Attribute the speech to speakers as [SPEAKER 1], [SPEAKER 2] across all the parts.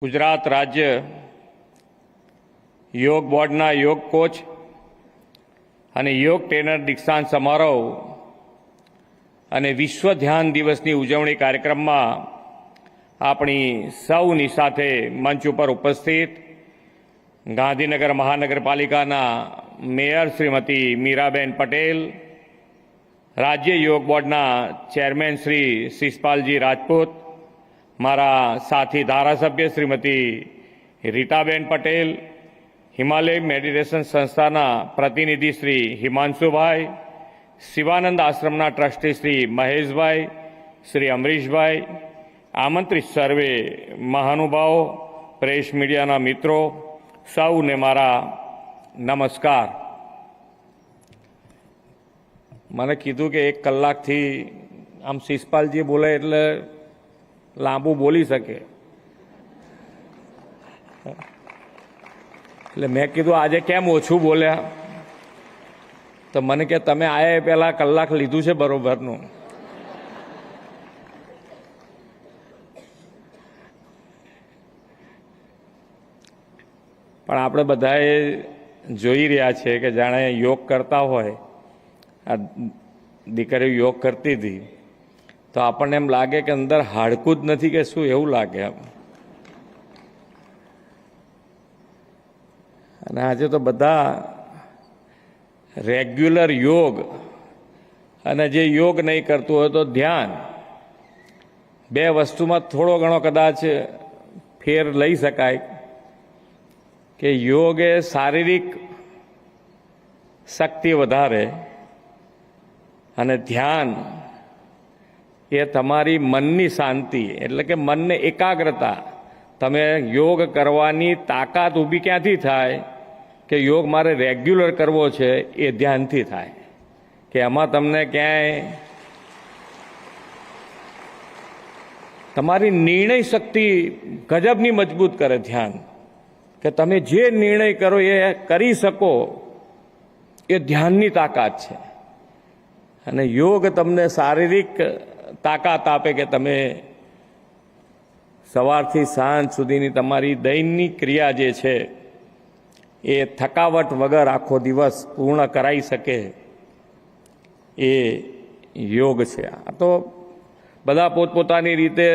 [SPEAKER 1] ગુજરાત રાજ્ય યોગ બોર્ડના યોગ કોચ અને યોગ ટ્રેનર દીક્ષાંત સમારોહ અને વિશ્વ ધ્યાન દિવસની ઉજવણી કાર્યક્રમમાં આપણી સૌની સાથે મંચ ઉપર ઉપસ્થિત ગાંધીનગર મહાનગરપાલિકાના મેયર શ્રીમતી મીરાબેન પટેલ, રાજ્ય યોગ બોર્ડના ચેરમેન શ્રી શિષપાલજી રાજપૂત, મારા સાથી ધારાસભ્ય શ્રીમતી રીટાબેન પટેલ, હિમાલય મેડિટેશન સંસ્થાના પ્રતિનિધિ શ્રી હિમાંશુભાઈ, શિવાનંદ આશ્રમના ટ્રસ્ટી શ્રી મહેશભાઈ, શ્રી અમરીશભાઈ, આમંત્રિત સર્વે મહાનુભાવો, પ્રેસ મીડિયાના મિત્રો, સૌને મારા નમસ્કાર. મને કીધું કે 1 કલાકથી આમ શિષપાલજી બોલે એટલે લાંબુ બોલી શકે, એટલે મેં કીધું આજે કેમ ઓછું બોલ્યા? તો મને કે તમે આયા પહેલા કલાક લીધું છે બરોબરનું. પણ આપણે બધાએ જોઈ રહ્યા છે કે જાણે યોગ કરતા હોય, આ દીકરીઓ યોગ કરતી હતી તો આપણને એમ લાગે કે અંદર હાડકું જ નથી કે શું, એવું લાગે. અને આજે તો બધા રેગ્યુલર યોગ અને જે યોગ નહીં કરતું હોય તો ધ્યાન, બે વસ્તુમાં થોડો ઘણો કદાચ ફેર લઈ શકાય કે યોગ એ શારીરિક શક્તિ વધારે અને ધ્યાન એ તમારી મનની શાંતિ, એટલે કે મનને એકાગ્રતા. તમે યોગ કરવાની તાકાત ઊભી ક્યાંથી થાય કે યોગ મારે રેગ્યુલર કરવો છે, એ ધ્યાનથી થાય. કે એમાં તમને ક્યાંય તમારી નિર્ણય શક્તિ ગજબની મજબૂત કરે ધ્યાન, કે તમે જે નિર્ણય કરો એ કરી શકો, એ ધ્યાનની તાકાત છે. અને યોગ તમને શારીરિક તાકાત આપે કે તમે સવારથી સાંજ સુધીની તમારી દૈનિક ક્રિયા જે છે એ થકાવટ વગર આખો દિવસ પૂર્ણ કરાઈ શકે, એ યોગ છે. આ તો બધા પોતપોતાની રીતે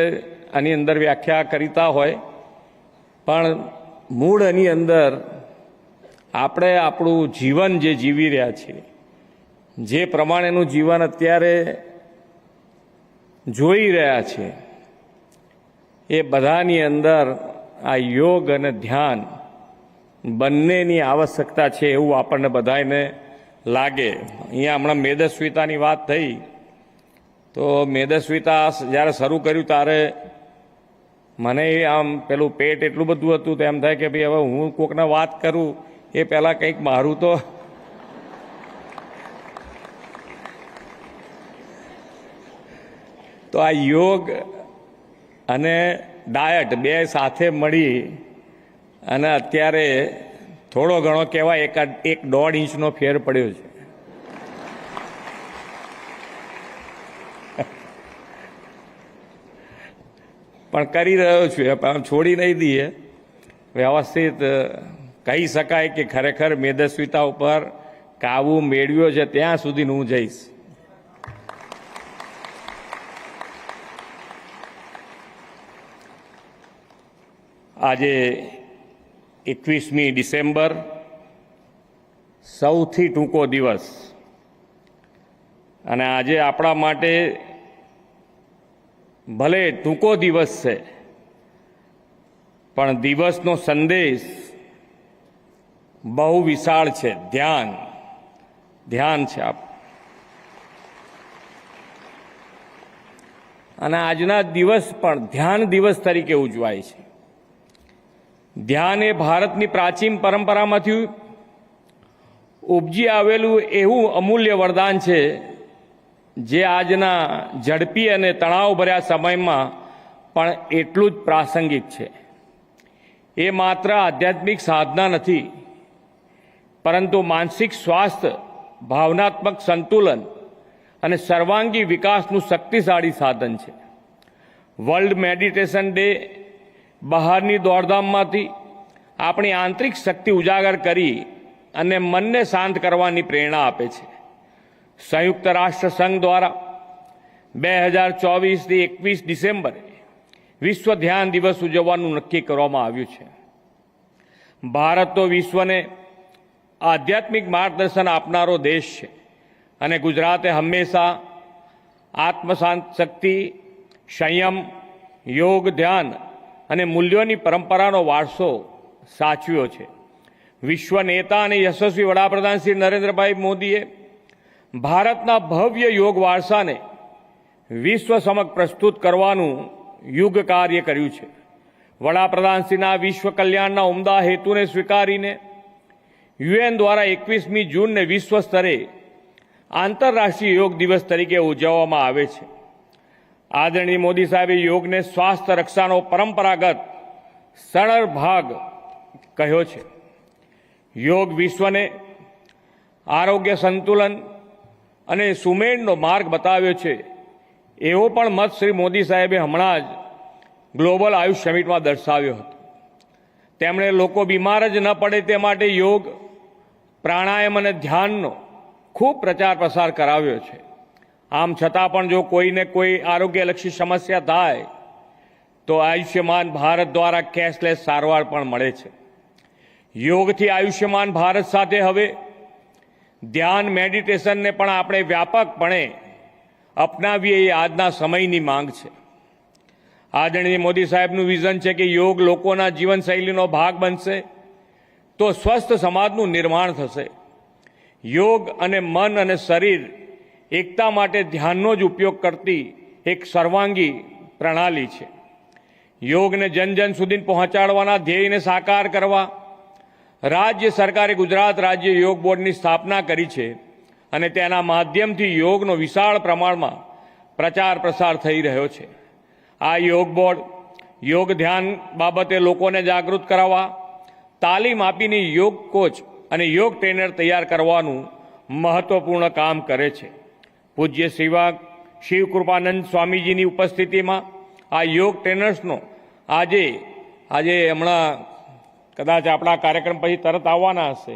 [SPEAKER 1] આની અંદર વ્યાખ્યા કરતા હોય, પણ મૂળ એની અંદર આપણે આપણું જીવન જે જીવી રહ્યા છીએ, જે પ્રમાણેનું જીવન અત્યારે જોઈ રહ્યા છે, એ બધાની અંદર આ યોગ અને ધ્યાન બંનેની આવશ્યકતા છે એવું આપણને બધાને લાગે. અહીંયા હમણાં મેદસ્વીતાની વાત થઈ, તો મેદસ્વીતા જ્યારે શરૂ કર્યું ત્યારે મને આમ પેલું પેટ એટલું બધું હતું તો એમ થાય કે ભાઈ હવે હું કોકને વાત કરું એ પહેલાં કંઈક મારું તો આ યોગ અને ડાયટ બે સાથે મળી અને અત્યારે થોડો ઘણો કહેવાય 1.5 ઇંચનો ફેર પડ્યો છે. પણ કરી રહ્યો છું, પણ છોડી નહીં દઈએ. વ્યવસ્થિત કહી શકાય કે ખરેખર મેદસ્વીતા ઉપર કાબુ મેળવ્યો છે ત્યાં સુધી હું જઈશ. આજે 21મી ડિસેમ્બર, સૌથી ટૂંકો દિવસ, અને આજે આપણા માટે ભલે ટૂંકો દિવસ છે પણ દિવસનો સંદેશ બહુ વિશાળ છે. ધ્યાન છે અને આજના દિવસ પણ ધ્યાન દિવસ તરીકે ઉજવાય છે. ધ્યાન એ ભારતની પ્રાચીન પરંપરામાંથી ઉપજી આવેલું એવું અમૂલ્ય વરદાન છે જે આજના ઝડપી અને તણાવભર્યા સમયમાં પણ એટલું જ પ્રાસંગિક છે. એ માત્ર આધ્યાત્મિક સાધના નથી, પરંતુ માનસિક સ્વાસ્થ્ય, ભાવનાત્મક સંતુલન અને સર્વાંગી વિકાસનું શક્તિશાળી સાધન છે. વર્લ્ડ મેડિટેશન ડે બહારની દોડધામમાંથી આપણી આંતરિક શક્તિ ઉજાગર કરી અને મનને શાંત કરવાની પ્રેરણા આપે છે. સંયુક્ત રાષ્ટ્ર સંઘ દ્વારા 2024થી 21 ડિસેમ્બરે વિશ્વ ધ્યાન દિવસ ઉજવવાનું નક્કી કરવામાં આવ્યું છે. ભારત તો વિશ્વને આધ્યાત્મિક માર્ગદર્શન આપનારો દેશ છે અને ગુજરાતે હંમેશા આત્મશાંત શક્તિ, સંયમ, યોગ, ધ્યાન અને મૂલ્યોની પરંપરાનો વારસો સાચવ્યો છે. વિશ્વ નેતા અને યશસ્વી વડાપ્રધાન શ્રી નરેન્દ્રભાઈ મોદીએ ભારતના ભવ્ય યોગ વારસાને વિશ્વ સમક્ષ પ્રસ્તુત કરવાનું યુગ કાર્ય કર્યું છે. વડાપ્રધાનશ્રીના વિશ્વ કલ્યાણના ઉમદા હેતુને સ્વીકારીને યુએન દ્વારા 21મી જૂનને વિશ્વ સ્તરે આંતરરાષ્ટ્રીય યોગ દિવસ તરીકે ઉજવવામાં આવે છે. આદરણીય મોદી સાહેબે યોગને સ્વાસ્થ્ય રક્ષાનો પરંપરાગત સરળ ભાગ કહ્યો છે. યોગ વિશ્વને આરોગ્ય, સંતુલન અને સુમેળનો માર્ગ બતાવ્યો છે, એવો પણ મત શ્રી મોદી સાહેબે હમણાં જ ગ્લોબલ આયુષ સમિટમાં દર્શાવ્યો હતો. તેમણે લોકો બીમાર જ ન પડે તે માટે યોગ, પ્રાણાયામ અને ધ્યાનનો ખૂબ પ્રચાર પ્રસાર કરાવ્યો છે. આમ છતાં પણ જો કોઈને કોઈ આરોગ્યલક્ષી સમસ્યા થાય તો આયુષ્યમાન ભારત દ્વારા કેશલેસ સારવાર પણ મળે છે. યોગથી આયુષ્યમાન ભારત સાથે હવે ધ્યાન, મેડિટેશનને પણ આપણે વ્યાપકપણે અપનાવીએ એ આજના સમયની માંગ છે. આદરણીય મોદી સાહેબનું વિઝન છે કે યોગ લોકોના જીવનશૈલીનો ભાગ બનશે તો સ્વસ્થ સમાજનું નિર્માણ થશે. યોગ અને મન અને શરીર એકતા માટે ધ્યાનનો જ ઉપયોગ કરતી એક સર્વાંગી પ્રણાલી છે. યોગને જન જન સુધી પહોંચાડવાના ધ્યેયને સાકાર કરવા રાજ્ય સરકારે ગુજરાત રાજ્ય યોગ બોર્ડની સ્થાપના કરી છે અને તેના માધ્યમથી યોગનો વિશાળ પ્રમાણમાં પ્રચાર પ્રસાર થઈ રહ્યો છે. આ યોગ બોર્ડ યોગ ધ્યાન બાબતે લોકોને જાગૃત કરાવવા, તાલીમ આપીને યોગ કોચ અને યોગ ટ્રેનર તૈયાર કરવાનું મહત્વપૂર્ણ કામ કરે છે. પૂજ્ય શિવકૃપાનંદ સ્વામીજીની ઉપસ્થિતિમાં આ યોગ ટ્રેનર્સનો આજે હમણાં કદાચ આપણા કાર્યક્રમ પછી તરત આવવાના હશે,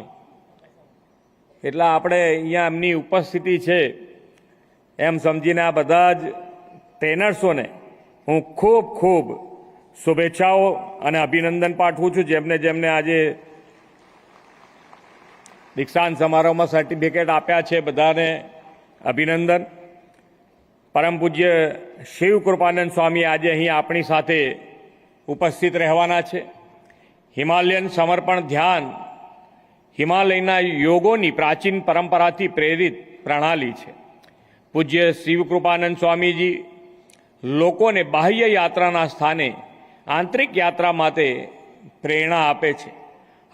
[SPEAKER 1] એટલે આપણે અહીંયા એમની ઉપસ્થિતિ છે એમ સમજીને આ બધા જ ટ્રેનર્સોને હું ખૂબ ખૂબ શુભેચ્છાઓ અને અભિનંદન પાઠવું છું. જેમને આજે દીક્ષાંત સમારોહમાં સર્ટિફિકેટ આપ્યા છે, બધાને અભિનંદન. પરમ પૂજ્ય શિવકૃપાનંદ સ્વામી આજે અહીં આપણી સાથે ઉપસ્થિત રહેવાના છે. હિમાલયન સમર્પણ ધ્યાન હિમાલયના યોગોની પ્રાચીન પરંપરાથી પ્રેરિત પ્રણાલી છે. પૂજ્ય શિવકૃપાનંદ સ્વામીજી લોકોને બાહ્ય યાત્રાના સ્થાને આંતરિક યાત્રા માટે પ્રેરણા આપે છે.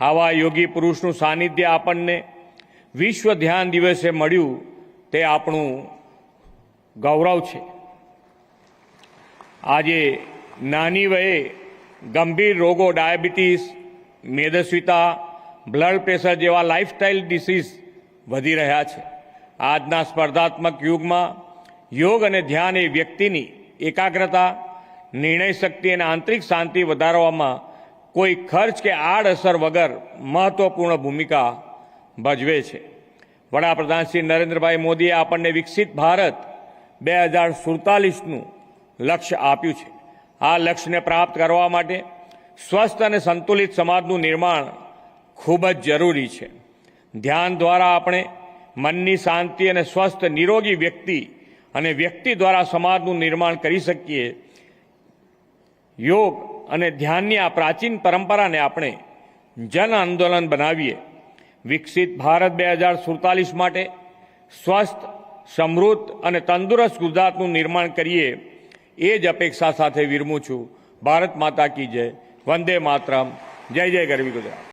[SPEAKER 1] આવા યોગી પુરુષનું સાનિધ્ય આપણને વિશ્વ ધ્યાન દિવસે મળ્યું તે આપણું ગૌરવ છે. આજે નાની વયે ગંભીર રોગો, ડાયાબિટીસ, મેદસ્વીતા, બ્લડ પ્રેશર જેવા લાઇફસ્ટાઇલ ડિસીઝ વધી રહ્યા છે. આજના સ્પર્ધાત્મક યુગમાં યોગ અને ધ્યાન એ વ્યક્તિની એકાગ્રતા, નિર્ણય શક્તિ અને આંતરિક શાંતિ વધારવામાં કોઈ ખર્ચ કે આડઅસર વગર મહત્વપૂર્ણ ભૂમિકા ભજવે છે. વડાપ્રધાન શ્રી નરેન્દ્રભાઈ મોદીએ આપણને વિકસિત ભારત 2047નું લક્ષ્ય આપ્યું છે. આ લક્ષ્યને પ્રાપ્ત કરવા માટે સ્વસ્થ અને સંતુલિત સમાજનું નિર્માણ ખૂબ જ જરૂરી છે. ધ્યાન દ્વારા આપણે મનની શાંતિ અને સ્વસ્થ નિરોગી વ્યક્તિ દ્વારા સમાજનું નિર્માણ કરી શકીએ. યોગ અને ધ્યાનની આ પ્રાચીન પરંપરાને આપણે જન આંદોલન બનાવીએ. વિકસિત ભારત 2047 માટે સ્વસ્થ, સમૃદ્ધ અને તંદુરસ્ત ગુજરાતનું નિર્માણ કરીએ એ જ અપેક્ષા સાથે વિરમું છું. ભારત માતા કી જય. વંદે માતરમ. જય જય ગરવી ગુજરાત.